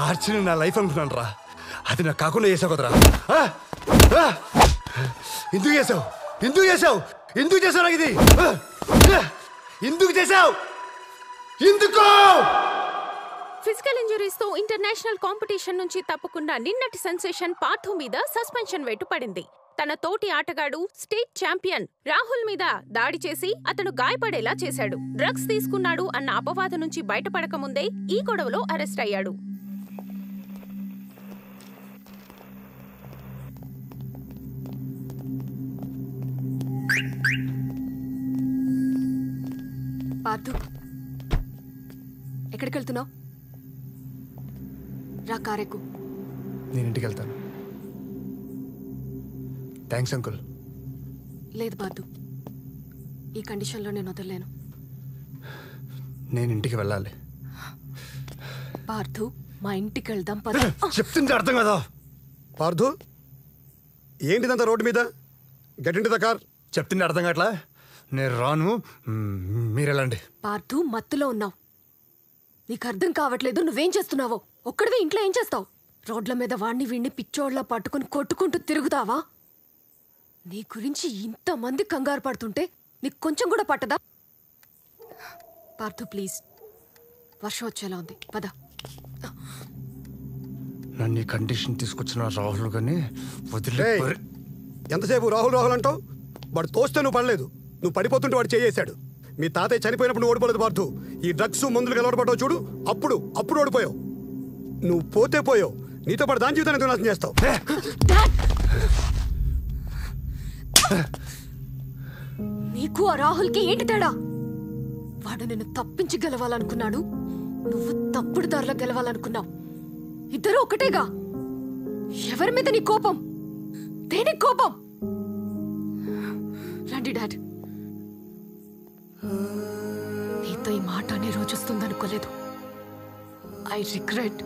ఆర్చిని నా లైఫ్ అనుకున్నాను రా. అది నాకు కాకుండా చేసావు కదరా. ఎందుకు చేసావు ఎందుకు చేసావు ఎందుకు చేసావు నాకు ఇది? ఎందుకు చేసావు? ఎందుకు? ఫిజికల్ ఇంజురీస్ తో ఇంటర్నేషనల్ కాంపిటీషన్ నుంచి తప్పకుండా నిన్నటి సెన్సేషన్ పార్థు మీద సస్పెన్షన్ వేటు పడింది. తన తోటి ఆటగాడు స్టేట్ ఛాంపియన్ రాహుల్ మీద దాడి చేసి అతను గాయపడేలా చేశాడు. డ్రగ్స్ తీసుకున్నాడు అన్న అపవాదు నుంచి బయటపడక ముందే ఈ గొడవలో అరెస్ట్ అయ్యాడు. పార్థు, ఎక్కడికి వెళ్తున్నావు? రా, కారెక్కు. నేను ఇంటికి వెళ్తాను. Thanks uncle. లేదు పార్థు, ఈ కండిషన్లో నేను వదలలేను. నేను ఇంటికి వెళ్ళాలి. పార్థు, మా ఇంటికి వెళ్దాం పద. చెప్తుంటే అర్థం కదా. పార్థు, ఏంటిదంతా రోడ్డు మీద? Get into the car. చెప్తుంటే అర్థం కావట్లా. నేను రాను, మీరు వెళ్ళండి. పార్థు, మత్తులో ఉన్నావు. నీకు అర్థం కావట్లేదు నువ్వేం చేస్తున్నావో. ఒక్కడివే ఇంట్లో ఏం చేస్తావు? రోడ్ల మీద వాణ్ణి వీణ్ణి పిచ్చోళ్ళ పట్టుకుని కొట్టుకుంటూ తిరుగుతావా? నీ గురించి ఇంతమంది కంగారు పడుతుంటే నీకు కొంచెం కూడా పట్టదా? పార్థు ప్లీజ్, వర్షం వచ్చేలా ఉంది, పద. నన్ను ఈ కండిషన్ తీసుకొచ్చిన రాహుల్ గాని వదిలే. ఎంతసేపు రాహుల్ రాహుల్ అంటావు? వాడు తోస్తే నువ్వు పడలేదు, నువ్వు పడిపోతుంటే వాడు చేయేశాడు. మీ తాతయ్య చనిపోయినప్పుడు నువ్వు ఓడిపోలేదు పార్థు. ఈ డ్రగ్స్ మందులకు అలవాటు పడ్డావు చూడు, అప్పుడు ఓడిపోయావు. నువ్వు పోతే పోయావు, నీతో పాటు దాని జీవితాన్ని నాశనం చేస్తావు. నీకు ఆ రాహుల్కి ఏంటి తేడా? వాడు నిన్ను తప్పించి గెలవాలనుకున్నాడు, నువ్వు తప్పుడు దారిలో గెలవాలనుకున్నావు. ఇద్దరు ఒకటేగా. ఎవరి మీద నీ కోపం? దేనికి కోపం? రండి డాడ్. నీతో ఈ మాట అనే రోజు వస్తుందనుకోలేదు. I regret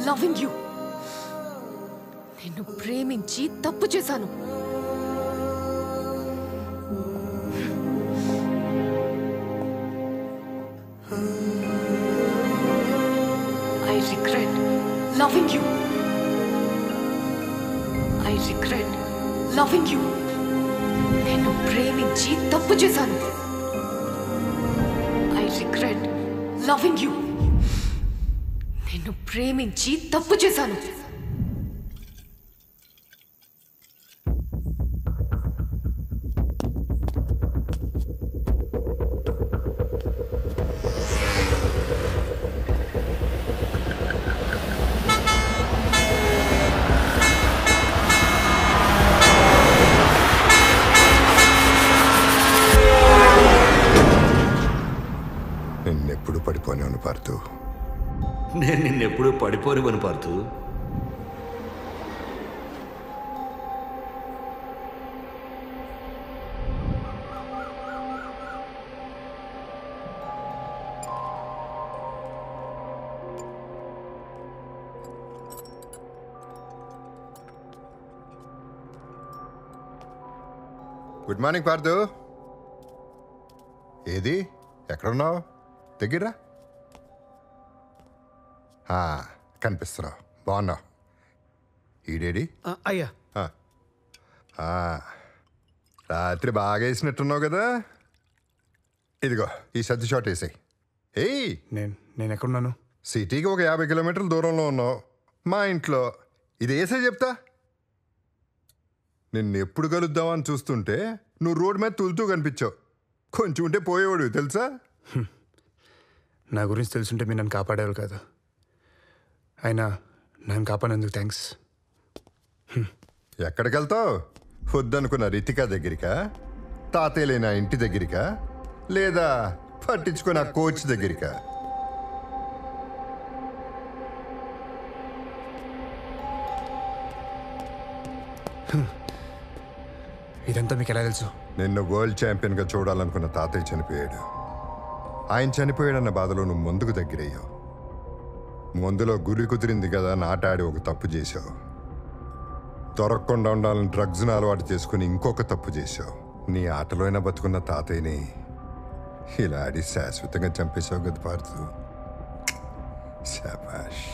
loving you. నిన్ను ప్రేమించి తప్పు చేశాను. I regret loving you. I regret loving you. నేను ప్రేమించి తప్పు చేశాను. I regret loving you. నేను ప్రేమించి తప్పు చేశాను. నిన్నెప్పుడు పడిపోయాను పార్థు. నేను నిన్నెప్పుడు పడిపోనివను పార్థు. Good morning Parthu. ఏది ఎక్కడున్నావు? దగ్గర కనిపిస్తున్నావు, బాగున్నావు. ఈడేడి? అయ్యా, రాత్రి బాగా వేసినట్టున్నావు కదా. ఇదిగో ఈ సర్ది షాట్ వేసాయి. ఏయ్, నేను ఎక్కడున్నాను? సిటీకి ఒక 50 కిలోమీటర్ల దూరంలో ఉన్నావు. మా ఇంట్లో ఇది వేసే చెప్తా. నిన్ను ఎప్పుడు కలుద్దామని చూస్తుంటే నువ్వు రోడ్డు మీద తులుతూ కనిపించావు. కొంచెం ఉంటే పోయేవాడు తెలుసా. నా గురించి తెలుసుంటే మీరు నన్ను కాపాడేవారు కాదు. అయినా నన్ను కాపాడేందుకు థ్యాంక్స్. ఎక్కడికి వెళ్తావు? వద్దనుకున్న రితికా దగ్గరికా, తాతయ్య లేని ఇంటి దగ్గరికా, లేదా పట్టించుకున్న కోచ్ దగ్గరికా? ఇదంతా మీకు ఎలా తెలుసు? నిన్ను వరల్డ్ ఛాంపియన్గా చూడాలనుకున్న తాతయ్య చనిపోయాడు. ఆయన చనిపోయాడన్న బాధలో నువ్వు ముందుకు దగ్గరయ్యావు. ముందులో గురి కుదిరింది కదా నాటాడి ఒక తప్పు చేశావు. దొరకకుండా ఉండాలని డ్రగ్స్ను అలవాటు చేసుకుని ఇంకొక తప్పు చేశావు. నీ ఆటలో అయినా బతుకున్న తాతయ్యని ఇలా ఆడి శాశ్వతంగా చంపేశావు కదా పార్థు. శాబాష్.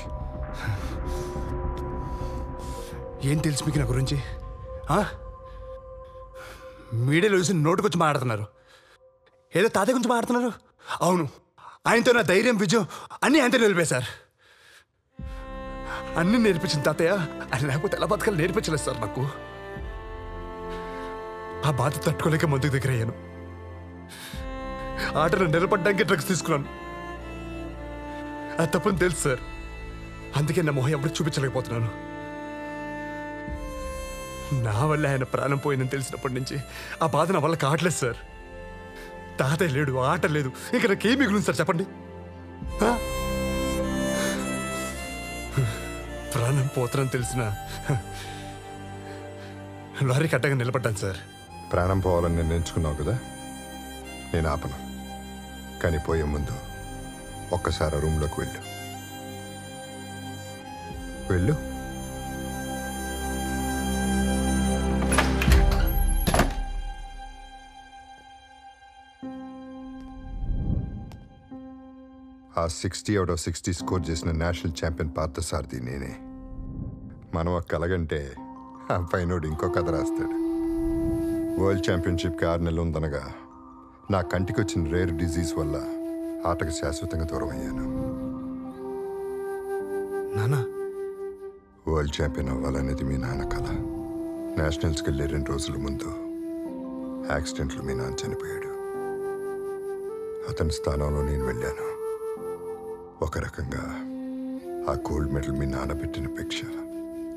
ఏం తెలుసు మీకు నా గురించి? మీడియాలో చూసి నోటుకొచ్చి మాట్లాడుతున్నారు. ఏదో తాతయ్య గురించి మాట్లాడుతున్నారు. అవును, ఆయనతో నా ధైర్యం, విజయం అన్నీ ఆయనతో నిలిపేశారు. అన్నీ నేర్పించిన తాతయ్య ఆయన లేకపోతే ఎలా బతకాలి నేర్పించలేదు సార్ నాకు. ఆ బాధ తట్టుకోలేక ముందుకు దగ్గర అయ్యాను. ఆటను నిలబడడానికి డ్రగ్స్ తీసుకున్నాను. అది తప్పని తెలుసు సార్. అందుకే నా మొహం ఎప్పుడు చూపించలేకపోతున్నాను. నా వల్ల ఆయన ప్రాణం పోయిందని తెలిసినప్పటి నుంచి ఆ బాధ నా వల్ల కావట్లేదు సార్. తాతయ్య లేడు, ఆట లేదు, ఇంకా నాకేం మిగులుంది సార్ చెప్పండి? ప్రాణం పోతానని తెలిసిన లారీకి అడ్డగా నిలబడ్డాను సార్. ప్రాణం పోవాలని నిర్ణయించుకున్నావు కదా, నేను ఆపను. కానీ పోయే ముందు ఒక్కసారి రూమ్లోకి వెళ్ళు. వెళ్ళు. ఆ 60 out of 60 స్కోర్ చేసిన నేషనల్ ఛాంపియన్ పార్థసారథి నేనే. మనం ఒక కలగంటే ఆ పైనోడు ఇంకో కథ రాస్తాడు. వరల్డ్ ఛాంపియన్షిప్కి 6 నెలలు ఉందనగా నా కంటికి వచ్చిన రేర్ డిజీజ్ వల్ల ఆటకు శాశ్వతంగా దూరం అయ్యాను. నానా, వరల్డ్ ఛాంపియన్ అవ్వాలనేది మీ నాన్న కళ. నేషనల్స్కి వెళ్ళే 2 రోజుల ముందు యాక్సిడెంట్లో మీ నాన్న చనిపోయాడు. అతని స్థానంలో నేను వెళ్ళాను. ఒక రకంగా ఆ గోల్డ్ మెడల్ మీ నాన్న పెట్టిన భిక్ష.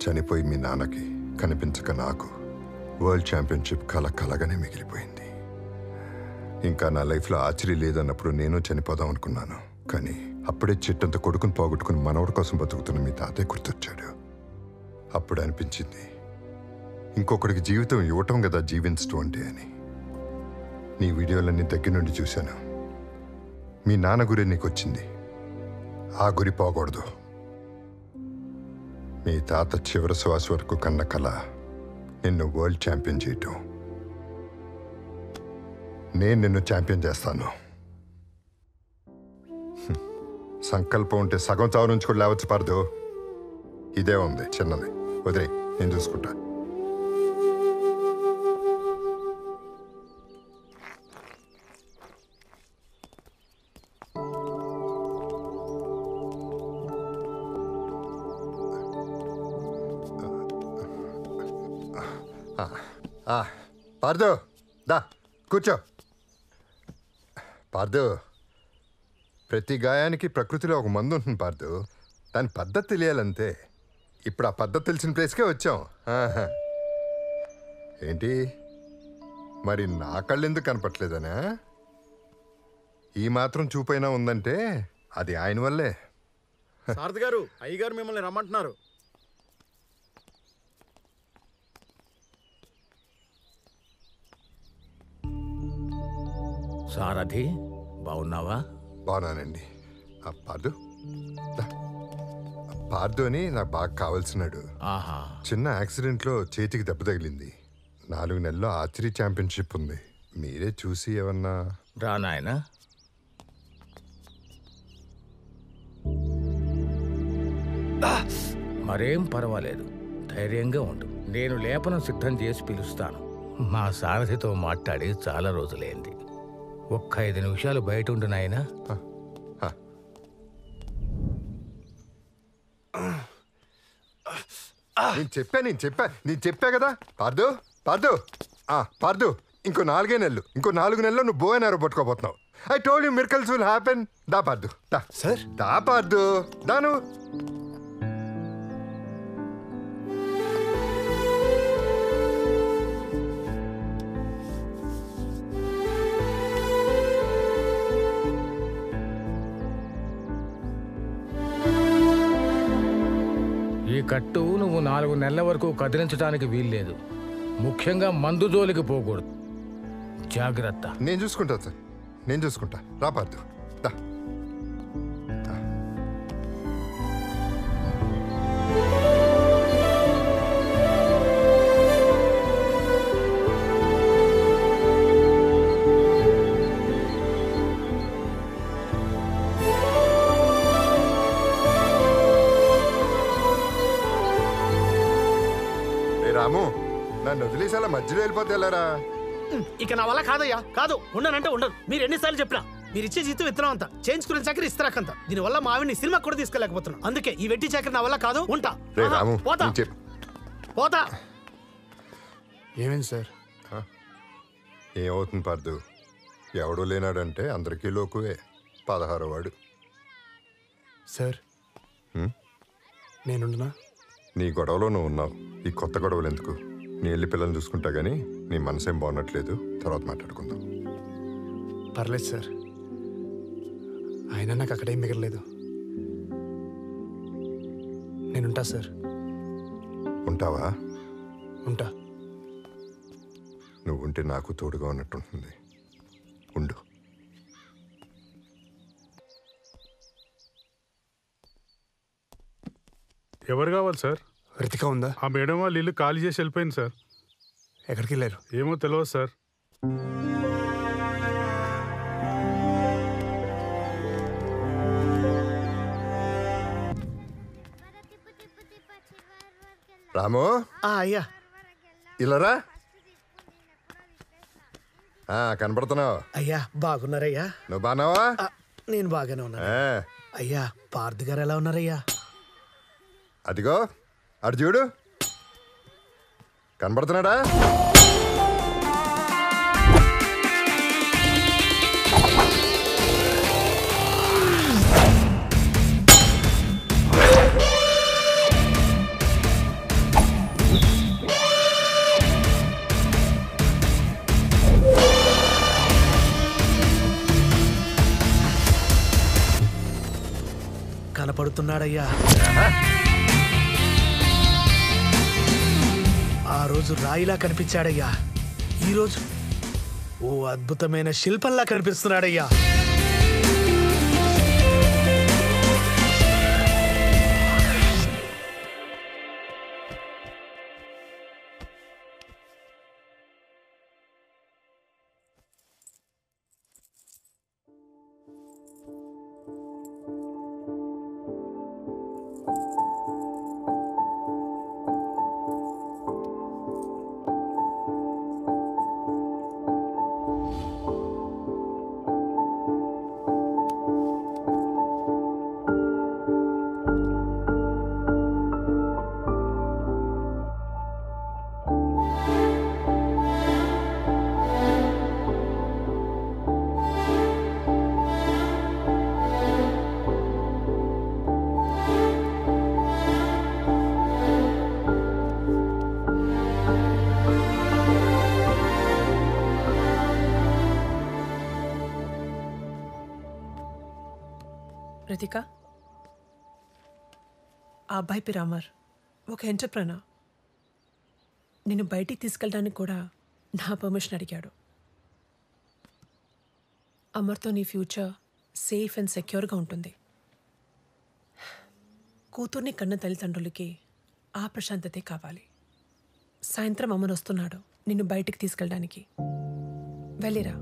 చనిపోయి మీ నాన్నకి కనిపించక నాకు వరల్డ్ ఛాంపియన్షిప్ కలగానే మిగిలిపోయింది. ఇంకా నా లైఫ్లో ఆశ్చర్యం లేదన్నప్పుడు నేను చనిపోదాం అనుకున్నాను. కానీ అప్పుడే చెట్టంత కొడుకుని పోగొట్టుకుని మనవడి కోసం బతుకుతున్న మీ తాతయ్య గుర్తొచ్చాడు. అప్పుడు అనిపించింది, ఇంకొకడికి జీవితం ఇవ్వటం కదా జీవించటం అంటే అని. నీ వీడియోలన్నీ దగ్గర నుండి చూశాను. మీ నాన్న గురి నీకు వచ్చింది, ఆ గురి పోకూడదు. మీ తాత చివరి శ్వాస వరకు కన్న కళ నిన్ను వరల్డ్ ఛాంపియన్ చేయటం. నేను నిన్ను ఛాంపియన్ చేస్తాను. సంకల్పం ఉంటే సగం చావు నుంచి కూడా లేవచ్చు పడదు. ఇదే ఉంది చిన్నది, వదిలే, నేను చూసుకుంటా. పార్దు, దా కూర్చో. పార్దు, ప్రతి గాయానికి ప్రకృతిలో ఒక మందు ఉంటుంది పార్దు. దాని పద్ధతి తెలియాలంతే. ఇప్పుడు ఆ పద్ధతి తెలిసిన ప్లేస్కే వచ్చాం. ఏంటి మరి నా కళ్ళు ఎందుకు కనపట్లేదనా? ఈ మాత్రం చూపైనా ఉందంటే అది ఆయన వల్లే. సారథి గారు, అయ్యగారు మిమ్మల్ని రమ్మంటున్నారు. సారథి, బాగున్నావా? బాగున్నానండి. పార్దు, పార్దు అని నాకు బాగా కావాల్సినాడు. చిన్న యాక్సిడెంట్లో చేతికి దెబ్బ తగిలింది. 4 నెలల్లో ఆర్చరీ ఛాంపియన్షిప్ ఉంది. మీరే చూసి ఏమన్నా. రా నాయనా. మరేం పర్వాలేదు, ధైర్యంగా ఉండు. నేను లేపనం సిద్ధం చేసి పిలుస్తాను. మా సారథితో మాట్లాడి చాలా రోజులైంది. ఒక్క 5 నిమిషాలు బయట ఉండు నాయనా. నేను చెప్పా కదా పార్దు. పార్దు, పార్దు, ఇంకో 4 నెలలు, ఇంకో 4 నెలల్లో నువ్వు బో అయినారో పట్టుకోబోతున్నావు. I told you miracles will happen. దా పార్దు, దా సార్, దా పార్దు, దాను. ఈ కట్టు నువ్వు 4 నెలల వరకు కదిలించడానికి వీల్లేదు. ముఖ్యంగా మందు జోలికి పోకూడదు. జాగ్రత్త. నేను చూసుకుంటా సార్, నేను చూసుకుంటా. రా పార్దు, దా. నన్ను వదిలేసి అలా మధ్యలో వెళ్ళిపోతే వెళ్ళారా? ఇక నా వల్ల కాదయ్యా, కాదు. ఉండనంటే ఉండదు. మీరు ఎన్నిసార్లు చెప్పినా మీరు ఇచ్చే జీతం విత్తనం అంతా, చేయించుకునే చాకరీ ఇస్తారాకంత. దీనివల్ల మా ఆవిడ్ని సినిమా కూడా తీసుకెళ్ళకపోతున్నాం. అందుకే ఈ వెట్టి చాకరీ నా వల్ల కాదు. ఉంటా. రే రాము, పోతా నువ్వు చెప్పు. పోతా. ఏమైంది సార్? ఏమవుతుంది పార్దు? ఎవడూ లేనాడంటే అందరికీ లోకువే. 16వ వాడు. సార్ నేనుండనా? నీ గొడవలో నువ్వు ఉన్నావు. ఈ కొత్త గొడవలు ఎందుకు? నీ వెళ్ళి పిల్లల్ని చూసుకుంటా గానీ నీ మనసేం బాగున్నట్లేదు. తర్వాత మాట్లాడుకుందాం. పర్లేదు సార్, అయినా నాకు అక్కడేం మిగలలేదు. నేనుంటా సార్. ఉంటావా? ఉంటా. నువ్వు ఉంటే నాకు తోడుగా ఉన్నట్టుంటుంది. ఉండు. ఎవరు కావాలి సార్? రితిక ఉందా? ఆ మేడం వాళ్ళు ఇల్లు ఖాళీ చేసి వెళ్ళిపోయింది సార్. ఎక్కడికి వెళ్ళారు? ఏమో తెలియదు సార్. రాము, అయ్యా ఇలారా. కనపడుతున్నావు. అయ్యా బాగున్నారయ్యా? నువ్వు బాగున్నావా? నేను బాగానే ఉన్నా. అయ్యా పార్థ్ గారు ఎలా ఉన్నారయ్యా? అదిగో అటు చూడు, కనబడుతున్నాడా? కనపడుతున్నాడయ్యా. ఆ రోజు రాయిలా కనిపించాడయ్యా. ఈరోజు ఓ అద్భుతమైన శిల్పంలా కనిపిస్తున్నాడయ్యా. రితిక, ఆ అబ్బాయి పేరు అమర్, ఒక ఎంటర్ప్రెనర్. నిన్ను బయటికి తీసుకెళ్ళడానికి కూడా నా పర్మిషన్ అడిగాడు. అమర్తో నీ ఫ్యూచర్ సేఫ్ అండ్ సెక్యూర్గా ఉంటుంది. కూతుర్ని కన్న తల్లిదండ్రులకి ఆ ప్రశాంతతే కావాలి. సాయంత్రం అమర్ వస్తున్నాడు నిన్ను బయటికి తీసుకెళ్ళడానికి. వెళ్ళిరా.